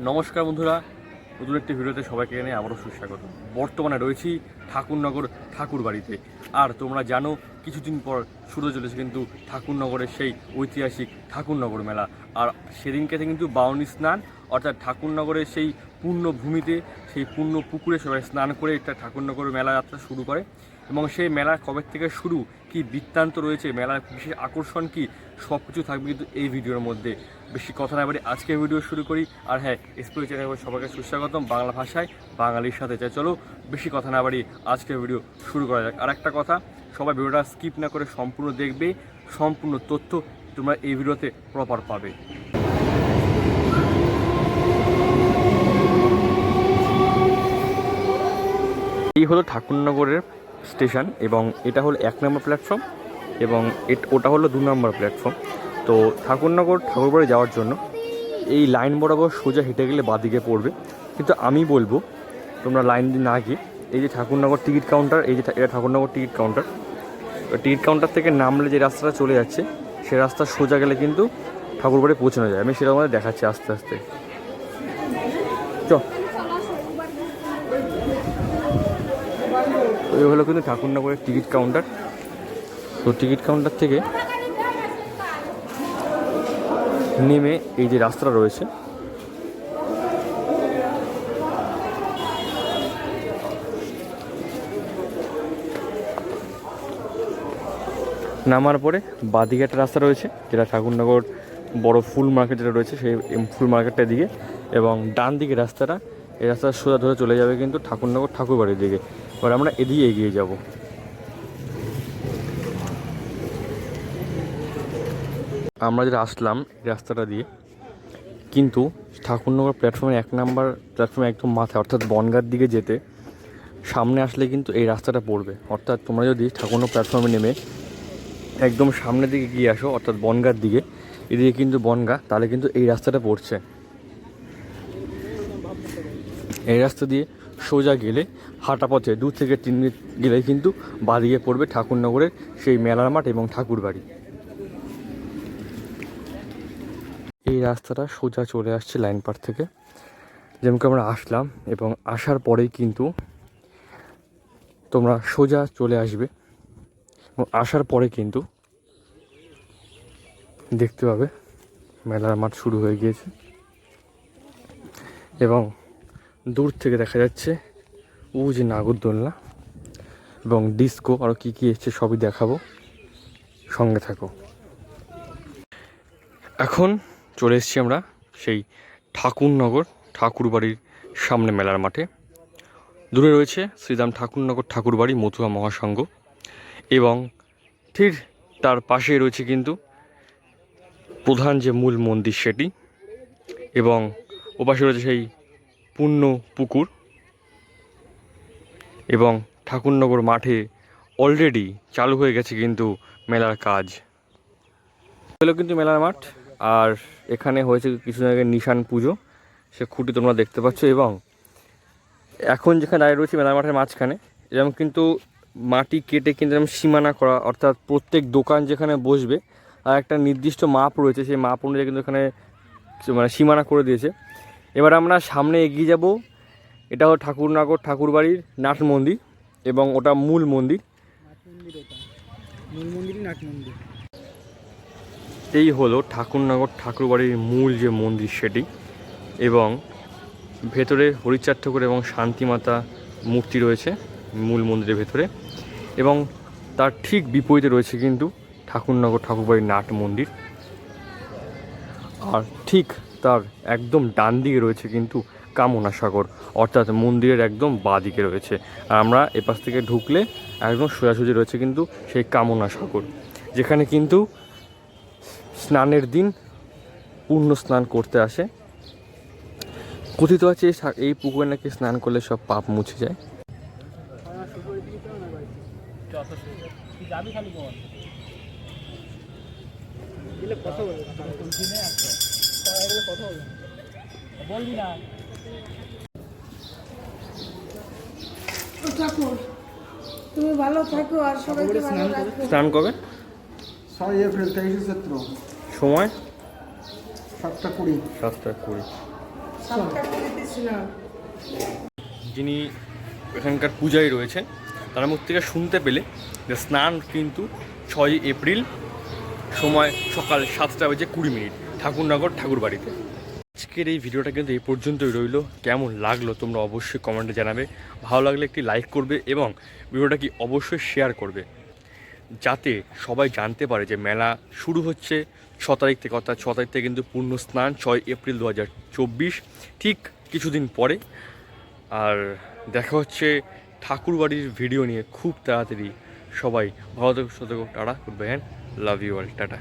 নমস্কার বন্ধুরা, নতুন একটি ভিডিওতে সবাইকে এনে আবারও সুস্বাগত। বর্তমানে রয়েছি ঠাকুরনগর ঠাকুরবাড়িতে। আর তোমরা জানো কিছুদিন পর শুরু হয়ে চলেছে কিন্তু ঠাকুরনগরের সেই ঐতিহাসিক ঠাকুরনগর মেলা। আর সেদিনকে কিন্তু বাউনি স্নান, অর্থাৎ ঠাকুরনগরের সেই পূর্ণভূমিতে, সেই পূর্ণ পুকুরে সবাই স্নান করে একটা ঠাকুরনগর মেলা যাত্রা শুরু করে। এবং সেই মেলা কবে থেকে শুরু, কি বৃত্তান্ত রয়েছে, মেলার বিশেষ আকর্ষণ কি, সব কিছু থাকবে কিন্তু এই ভিডিওর মধ্যে। বেশি কথা না বলে আজকে ভিডিও শুরু করি। আর হ্যাঁ, এক্সপ্লোর চ্যানেলে সবাইকে সুস্বাগতম, বাংলা ভাষায় বাঙালির সাথে। চাই চলো বেশি কথা না বাড়ি আজকে ভিডিও শুরু করা যাক। আর একটা কথা, সবাই ভিডিওটা স্কিপ না করে সম্পূর্ণ দেখবে, সম্পূর্ণ তথ্য তোমরা এই ভিডিওতে প্রপার পাবে। এই হলো ঠাকুরনগরের স্টেশন এবং এটা হলো 1 নম্বর প্ল্যাটফর্ম এবং ওটা হলো 2 নম্বর প্ল্যাটফর্ম। তো ঠাকুরনগর ঠাকুরবাড়ি যাওয়ার জন্য এই লাইন বরাবর সোজা হেঁটে গেলে বাঁদিকে পড়বে, কিন্তু আমি বলবো তোমরা লাইন দিয়ে না গিয়ে এই যে ঠাকুরনগর টিকিট কাউন্টার, এই যে এটা Thakurnagar ticket counter, ticket counter থেকে নামলে যে রাস্তাটা চলে যাচ্ছে সেই রাস্তা সোজা গেলে কিন্তু ঠাকুরবাড়ি পৌঁছানো যায়। আমি সেটা আমাদের দেখাচ্ছি আস্তে আস্তে। তো এই হলো কিন্তু ঠাকুরনগরের টিকিট কাউন্টার। তো টিকিট কাউন্টার থেকে নেমে এই যে রাস্তাটা রয়েছে, নামার পরে বাঁদিকে একটা রাস্তা রয়েছে যেটা ঠাকুরনগর বড় ফুল মার্কেট যেটা রয়েছে সেই ফুল মার্কেটটার দিকে, এবং ডান দিকে রাস্তাটা, এই রাস্তা সোজা ধরে চলে যাবে কিন্তু ঠাকুরনগর ঠাকুরবাড়ির দিকে। এবার আমরা এদিকে এগিয়ে যাব। আমরা যেটা আসলাম এই রাস্তাটা দিয়ে, কিন্তু ঠাকুরনগর প্ল্যাটফর্মের 1 নম্বর প্ল্যাটফর্মে একদম মাথায়, অর্থাৎ বনগাঁর দিকে যেতে সামনে আসলে কিন্তু এই রাস্তাটা পড়বে। অর্থাৎ তোমরা যদি ঠাকুরনগর প্ল্যাটফর্মে নেমে একদম সামনের দিকে গিয়ে আসো, অর্থাৎ বনগাঁর দিকে, এদিকে কিন্তু বনগাঁ, তাহলে কিন্তু এই রাস্তাটা পড়ছে। এই রাস্তা দিয়ে সোজা গেলে হাঁটা পথে 2 থেকে 3 মিনিট গেলেই কিন্তু বাঁদিকে পড়বে ঠাকুরনগরের সেই মেলার মাঠ এবং ঠাকুরবাড়ি। এই রাস্তাটা সোজা চলে আসছে লাইন পার থেকে, যেমন আমরা আসলাম, এবং আসার পরেই কিন্তু তোমরা সোজা চলে আসবে এবং আসার পরে কিন্তু দেখতে পাবে মেলার মাঠ শুরু হয়ে গিয়েছে এবং দূর থেকে দেখা যাচ্ছে ও যে নাগরদোলনা এবং ডিস্কো, আরও কী কী এসছে সবই দেখাবো, সঙ্গে থাকো। এখন চলে এসেছি আমরা সেই ঠাকুরনগর ঠাকুরবাড়ির সামনে মেলার মাঠে। দূরে রয়েছে শ্রীরাম ঠাকুরনগর ঠাকুরবাড়ি মথুরা মহাসংঘ, এবং ঠিক তার পাশেই রয়েছে কিন্তু প্রধান যে মূল মন্দির সেটি, এবং ওপাশে রয়েছে সেই পূর্ণ পুকুর। এবং ঠাকুরনগর মাঠে অলরেডি চালু হয়ে গেছে কিন্তু মেলার কাজ। হলো কিন্তু মেলার মাঠ, আর এখানে হয়েছে কিছুদিন আগে নিশান পুজো, সে খুঁটি তোমরা দেখতে পাচ্ছ। এবং এখন যেখানে দাঁড়িয়ে রয়েছে মেলার মাঠের মাঝখানে, এরকম কিন্তু মাটি কেটে কিন্তু এরকম সীমানা করা, অর্থাৎ প্রত্যেক দোকান যেখানে বসবে আর একটা নির্দিষ্ট মাপ রয়েছে, সেই মাপ অনুযায়ী কিন্তু এখানে মানে সীমানা করে দিয়েছে। এবার আমরা সামনে এগিয়ে যাব। এটা হলো ঠাকুরনগর ঠাকুরবাড়ির নাট মন্দির, এবং ওটা মূল মন্দির। এই হলো ঠাকুরনগর ঠাকুরবাড়ির মূল যে মন্দির সেটি, এবং ভেতরে হরিচাঁদ ঠাকুর এবং শান্তিমাতা মূর্তি রয়েছে মূল মন্দিরের ভেতরে, এবং তার ঠিক বিপরীতে রয়েছে কিন্তু ঠাকুরনগর ঠাকুরবাড়ির নাট মন্দির। আর ঠিক তার একদম ডান দিকে রয়েছে কিন্তু কামনা সাগর, অর্থাৎ মন্দিরের একদম বাঁ দিকে রয়েছে। আর আমরা এপাশ থেকে ঢুকলে একদম সোজাসুজি রয়েছে কিন্তু সেই কামনা সাগর, যেখানে কিন্তু স্নানের দিন পূর্ণ স্নান করতে আসে। কথিত আছে এই পুকুরে নাকি স্নান করলে সব পাপ মুছে যায়। তুমি ভালো থাকো আর সবাইকে ভালো রাখো। স্নান কবে? 6 এপ্রিল 23 চৈত্র, সময়? 7টা 20। 7টা 20। সাতটা কুড়িতে ছিলাম। যিনি এখানকার পূজায় রয়েছেন তার মুখ থেকে শুনতে পেলে যে স্নান কিন্তু 6 এপ্রিল, সময় সকাল 7:20 ঠাকুরনগর ঠাকুরবাড়িতে। আজকের এই ভিডিওটা কিন্তু এই পর্যন্তই রইলো। কেমন লাগলো তোমরা অবশ্যই কমেন্টে জানাবে। ভালো লাগলে একটি লাইক করবে এবং ভিডিওটা কি অবশ্যই শেয়ার করবে, যাতে সবাই জানতে পারে যে মেলা শুরু হচ্ছে 6 তারিখ থেকে, অর্থাৎ 6 তারিখ থেকে কিন্তু পূর্ণ স্নান 6 এপ্রিল 2024, ঠিক কিছুদিন পরে। আর দেখা হচ্ছে ঠাকুরবাড়ির ভিডিও নিয়ে খুব তাড়াতাড়ি। সবাই ভালো থেকো, সুস্থ থেকো, tata, goodbye, love you all, tata.